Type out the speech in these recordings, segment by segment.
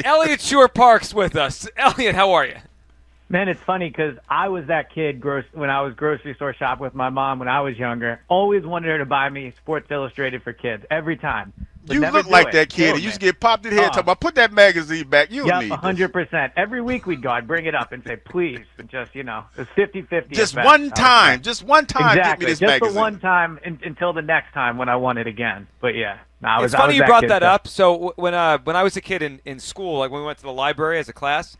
Eliot Shorr-Parks with us. Eliot, how are you? Man, it's funny because I was that kid when I was grocery store shopping with my mom when I was younger. Always wanted her to buy me Sports Illustrated for kids every time. Would You never look do like it. that kid. And Killed you me. used to get popped in the head talking Oh, about, put that magazine back. You don't yep, need this. 100%. Every week we'd go. I'd bring it up and say, please, and just, it was 50-50. Just at best, one I would time. say. Just one time, get me Exactly. this Just magazine. for one time until the next time when I want it again. But yeah, no, I It's was funny you that brought kid, that so. up. So when I was a kid in school, like when we went to the library as a class,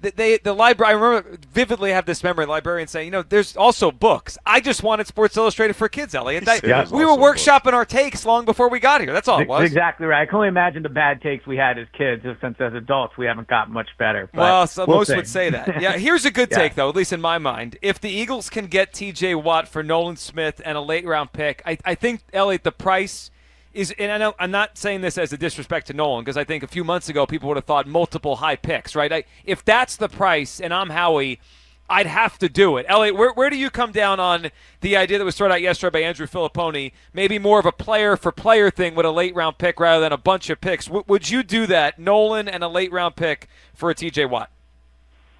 the library, I remember vividly have this memory, the librarian saying, there's also books. I just wanted Sports Illustrated for kids, Elliot. He said there's We were also books. workshopping our takes long before we got here. That's all it was. Exactly right. I can only imagine the bad takes we had as kids, since as adults we haven't gotten much better. But Well, so we'll most see. would say that. Yeah, here's a good Yeah. take, though, at least in my mind. If the Eagles can get T.J. Watt for Nolan Smith and a late-round pick, I think, Elliot, the price is – and I know I'm not saying this as a disrespect to Nolan because I think a few months ago people would have thought multiple high picks, right? If that's the price and I'm Howie – I'd have to do it. Elliot, where do you come down on the idea that was thrown out yesterday by Andrew Filipponi, maybe more of a player-for-player thing with a late-round pick rather than a bunch of picks? Would you do that, Nolan and a late-round pick for a T.J. Watt?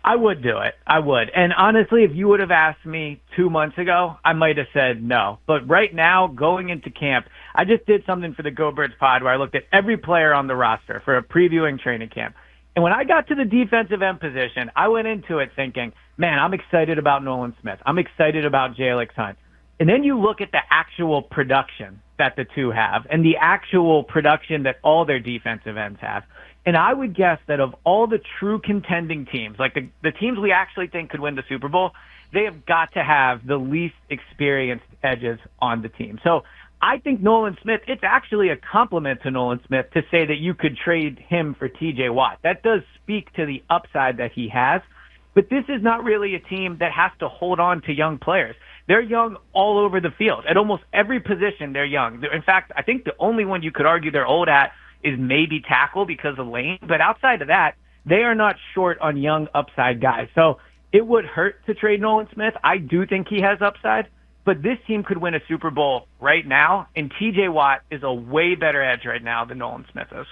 I would do it. I would. And honestly, if you would have asked me 2 months ago, I might have said no. But right now, going into camp, I just did something for the Go Birds pod where I looked at every player on the roster for a previewing training camp. And when I got to the defensive end position, I went into it thinking, man, I'm excited about Nolan Smith. I'm excited about Jalix Hunt. And then you look at the actual production that the two have and the actual production that all their defensive ends have. And I would guess that of all the true contending teams, like the teams we actually think could win the Super Bowl, they have got to have the least experienced edges on the team. So I think Nolan Smith, it's actually a compliment to Nolan Smith to say that you could trade him for T.J. Watt. That does speak to the upside that he has. But this is not really a team that has to hold on to young players. They're young all over the field. At almost every position, they're young. In fact, I think the only one you could argue they're old at is maybe tackle because of Lane. But outside of that, they are not short on young upside guys. So it would hurt to trade Nolan Smith. I do think he has upside. But this team could win a Super Bowl right now, and T.J. Watt is a way better edge right now than Nolan Smith is.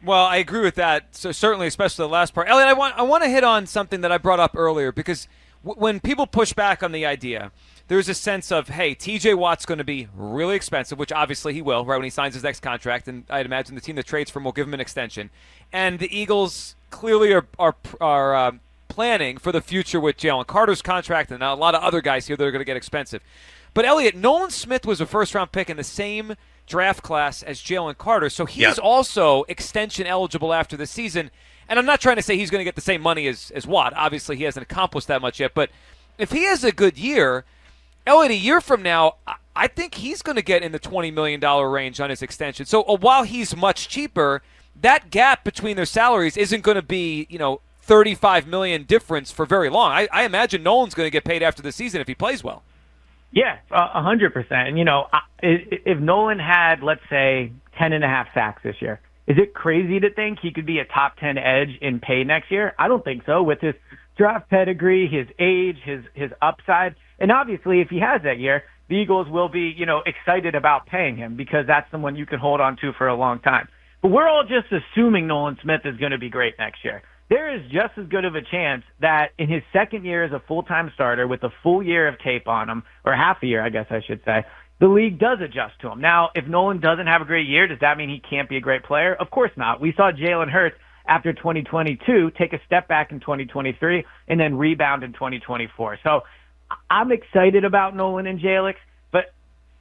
Well, I agree with that. So certainly, especially the last part. Elliot, I want to hit on something that I brought up earlier because when people push back on the idea, there's a sense of, hey, T.J. Watt's going to be really expensive, which obviously he will, right, when he signs his next contract, and I'd imagine the team that trades for him will give him an extension. And the Eagles clearly are planning for the future with Jalen Carter's contract and a lot of other guys here that are going to get expensive. But, Elliot, Nolan Smith was a first-round pick in the same draft class as Jalen Carter, so he's also extension eligible after the season. And I'm not trying to say he's going to get the same money as Watt. Obviously, he hasn't accomplished that much yet. But if he has a good year, Elliot, a year from now, I think he's going to get in the $20 million range on his extension. So while he's much cheaper, that gap between their salaries isn't going to be, $35 million difference for very long. I imagine Nolan's going to get paid after the season if he plays well. Yeah, 100%. And, if Nolan had, let's say, 10.5 sacks this year, is it crazy to think he could be a top 10 edge in pay next year? I don't think so. With his draft pedigree, his age, his upside, and obviously if he has that year, the Eagles will be, excited about paying him because that's someone you can hold on to for a long time. But we're all just assuming Nolan Smith is going to be great next year. There is just as good of a chance that in his second year as a full-time starter with a full year of tape on him, or half a year, I guess I should say, the league does adjust to him. Now, if Nolan doesn't have a great year, does that mean he can't be a great player? Of course not. We saw Jalen Hurts after 2022 take a step back in 2023 and then rebound in 2024. So I'm excited about Nolan and Jalix, but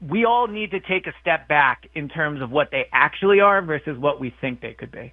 we all need to take a step back in terms of what they actually are versus what we think they could be.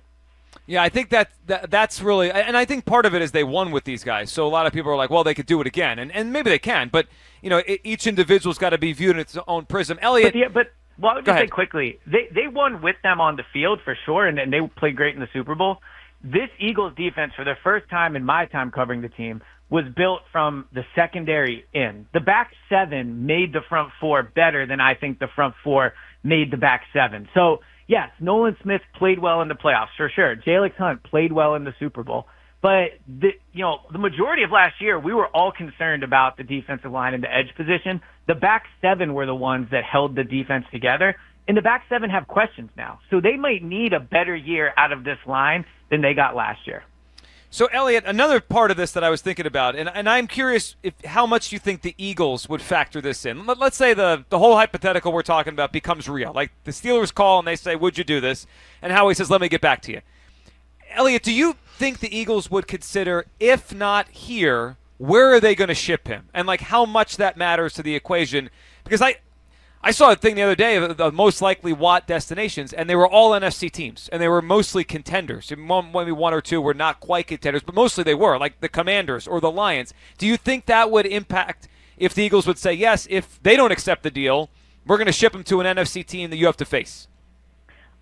Yeah, I think that's really – and I think part of it is they won with these guys. So a lot of people are like, well, they could do it again. And maybe they can. But, each individual's got to be viewed in its own prism. Elliot – But I would just say quickly, they won with them on the field for sure, and they played great in the Super Bowl. This Eagles defense, for the first time in my time covering the team, was built from the secondary in. The back seven made the front four better than I think the front four made the back seven. So – yes, Nolan Smith played well in the playoffs, for sure. Jalix Hunt played well in the Super Bowl. But, the majority of last year, we were all concerned about the defensive line and the edge position. The back seven were the ones that held the defense together. And the back seven have questions now. So they might need a better year out of this line than they got last year. So, Eliot, another part of this that I was thinking about, and I'm curious how much you think the Eagles would factor this in. Let's say the whole hypothetical we're talking about becomes real. Like the Steelers call and they say, would you do this? And Howie says, let me get back to you. Eliot, do you think the Eagles would consider, if not here, where are they going to ship him? And, like, how much that matters to the equation? Because I saw a thing the other day of the most likely Watt destinations, and they were all NFC teams, and they were mostly contenders. Maybe one or two were not quite contenders, but mostly they were, like the Commanders or the Lions. Do you think that would impact if the Eagles would say, yes, if they don't accept the deal, we're going to ship him to an NFC team that you have to face?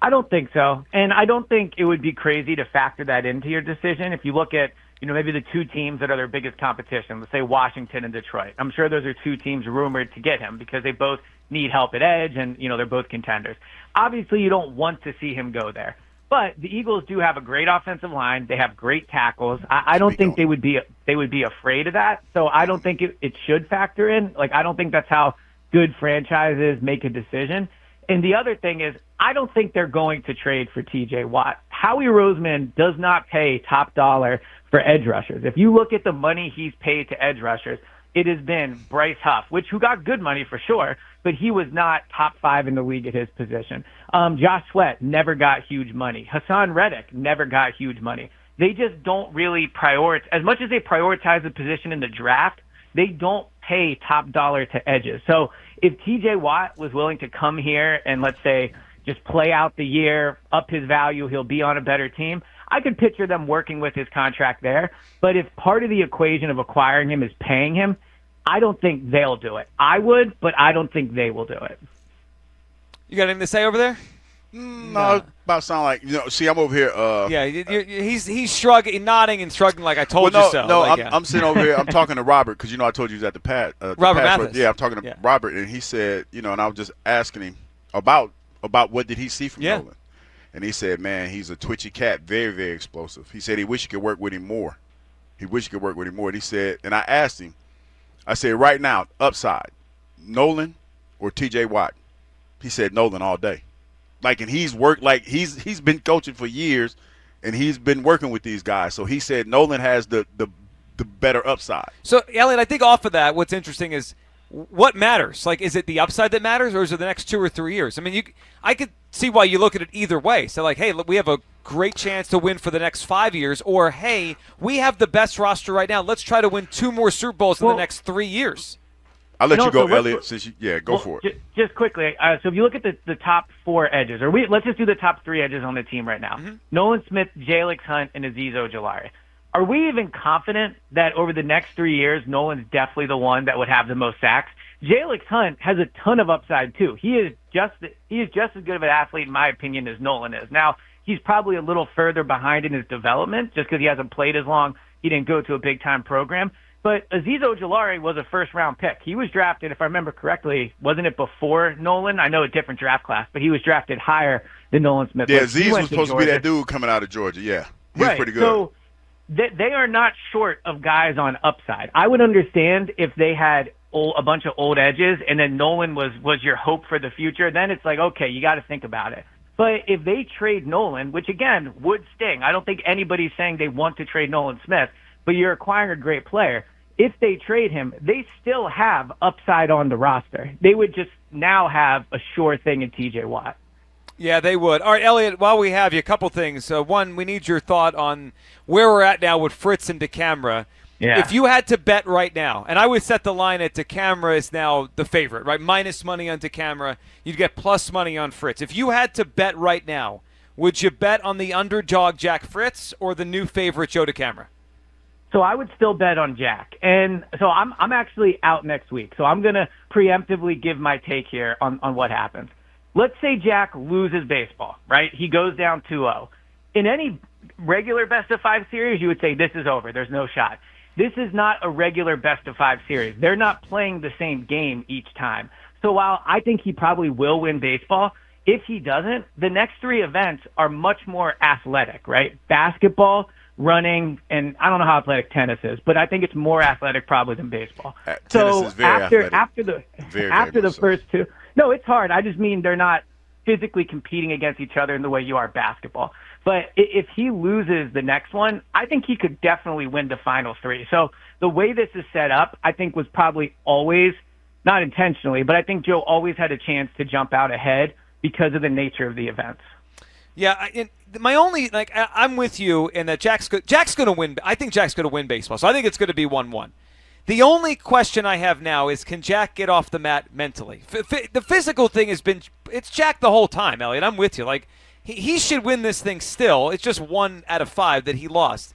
I don't think so, and I don't think it would be crazy to factor that into your decision. If you look at, maybe the two teams that are their biggest competition, let's say Washington and Detroit. I'm sure those are two teams rumored to get him because they both need help at edge, and they're both contenders. Obviously, you don't want to see him go there, but the Eagles do have a great offensive line. They have great tackles. I don't think they would be afraid of that. So I don't think it should factor in. Like, I don't think that's how good franchises make a decision. And the other thing is, I don't think they're going to trade for T.J. Watt. Howie Roseman does not pay top dollar for edge rushers. If you look at the money he's paid to edge rushers, it has been Bryce Huff, who got good money for sure, but he was not top 5 in the league at his position. Josh Sweat never got huge money. Hassan Reddick never got huge money. They just don't really prioritize. As much as they prioritize the position in the draft, they don't pay top dollar to edges. So if T.J. Watt was willing to come here and, let's say, just play out the year, up his value, he'll be on a better team, I could picture them working with his contract there. But if part of the equation of acquiring him is paying him, I don't think they'll do it. I would, but I don't think they will do it. You got anything to say over there? No, about sound like, see, I'm over here. Yeah, he's shrugging, nodding and shrugging like I told you so. No, like, I'm sitting over here. I'm talking to Robert because, I told you he was at the Robert Mathis. Yeah, I'm talking to Robert, and he said, and I was just asking him about what did he see from Nolan. And he said, man, he's a twitchy cat, very, very explosive. He said he wished he could work with him more. And he said, and I asked him, I said, right now, upside, Nolan or T.J. Watt? He said Nolan all day. And he's worked, he's been coaching for years, and he's been working with these guys. So he said Nolan has the better upside. So, Eliot, I think off of that, what's interesting is what matters? Is it the upside that matters, or is it the next 2 or 3 years? I mean, I could see why you look at it either way. So, hey, look, we have a great chance to win for the next 5 years, or, hey, we have the best roster right now. Let's try to win 2 more Super Bowls in the next 3 years. I'll let you go, Eliot, since go for it. Just quickly, so if you look at the top 4 edges, let's just do the top 3 edges on the team right now. Mm-hmm. Nolan Smith, Jalix Hunt, and Azeez Ojulari. Are we even confident that over the next 3 years, Nolan's definitely the one that would have the most sacks? Jalix Hunt has a ton of upside too. He is just as good of an athlete, in my opinion, as Nolan is. Now, he's probably a little further behind in his development just because he hasn't played as long. He didn't go to a big-time program. But Azeez Ojulari was a first-round pick. He was drafted, if I remember correctly, wasn't it before Nolan? I know a different draft class, but he was drafted higher than Nolan Smith. Yeah, Azeez was supposed to be that dude coming out of Georgia, yeah. He was pretty good. So they are not short of guys on upside. I would understand if they had a bunch of old edges and then Nolan was your hope for the future. Then it's like, okay, you got to think about it. But if they trade Nolan, which, again, would sting. I don't think anybody's saying they want to trade Nolan Smith, but you're acquiring a great player. If they trade him, they still have upside on the roster. They would just now have a sure thing in T.J. Watt. Yeah, they would. All right, Eliot, while we have you, a couple things. One, we need your thought on where we're at now with Fritz and DeCamara. Yeah. If you had to bet right now, and I would set the line at DeCamara is now the favorite, right? Minus money on DeCamara. You'd get plus money on Fritz. If you had to bet right now, would you bet on the underdog Jack Fritz or the new favorite Joe DeCamara? So I would still bet on Jack. And so I'm actually out next week. So I'm going to preemptively give my take here on what happens. Let's say Jack loses baseball, right? He goes down 2-0. In any regular best-of-5 series, you would say this is over. There's no shot. This is not a regular best-of-5 series. They're not playing the same game each time. So while I think he probably will win baseball, if he doesn't, the next 3 events are much more athletic, right? Basketball, running, and I don't know how athletic tennis is, but I think it's more athletic probably than baseball. Tennis is very athletic. After the first 2, no, it's hard. I just mean they're not physically competing against each other in the way you are basketball. But if he loses the next one, I think he could definitely win the final three. So the way this is set up, I think was probably always, not intentionally, but I think Joe always had a chance to jump out ahead because of the nature of the events. Yeah, my only, I'm with you in that Jack's going to win. I think Jack's going to win baseball, so I think it's going to be 1-1. The only question I have now is, can Jack get off the mat mentally? The physical thing it's Jack the whole time, Elliot. I'm with you. He should win this thing still. It's just 1 out of 5 that he lost.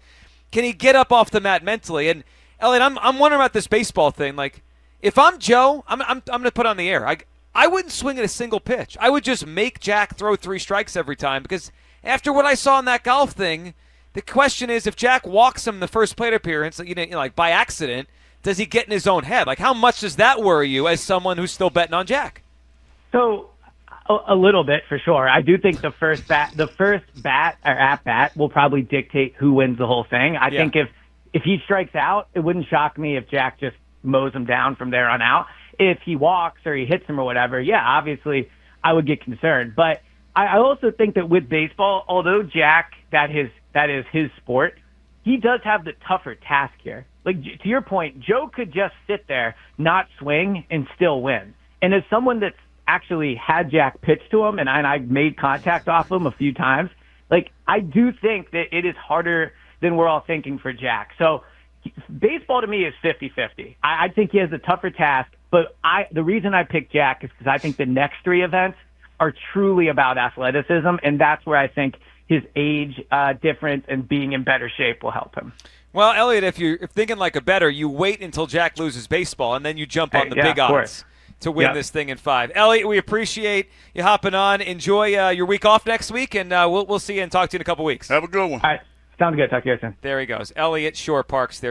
Can he get up off the mat mentally? And Elliot, I'm wondering about this baseball thing. If I'm Joe, I'm going to put on the air. I wouldn't swing at a single pitch. I would just make Jack throw 3 strikes every time, because after what I saw in that golf thing, the question is, if Jack walks him the first plate appearance, by accident, does he get in his own head? How much does that worry you as someone who's still betting on Jack? So a little bit for sure. I do think the first bat or at bat will probably dictate who wins the whole thing. I think if he strikes out, it wouldn't shock me if Jack just mows him down from there on out. If he walks or he hits him or whatever, obviously I would get concerned. But I also think that with baseball, although Jack, that is his sport, he does have the tougher task here. To your point, Joe could just sit there, not swing, and still win. And as someone that's actually had Jack pitch to him, and I made contact off him a few times, I do think that it is harder than we're all thinking for Jack. So baseball to me is 50-50. I think he has a tougher task, but the reason I picked Jack is because I think the next 3 events are truly about athleticism, and that's where I think his age difference and being in better shape will help him. Well, Elliot, if you're thinking like a bettor, you wait until Jack loses baseball, and then you jump on the big odds to win this thing in 5. Elliot, we appreciate you hopping on. Enjoy your week off next week, and we'll see you and talk to you in a couple weeks. Have a good one. All right. Sounds good. Talk to you guys soon. There he goes. Eliot Shorr-Parks there.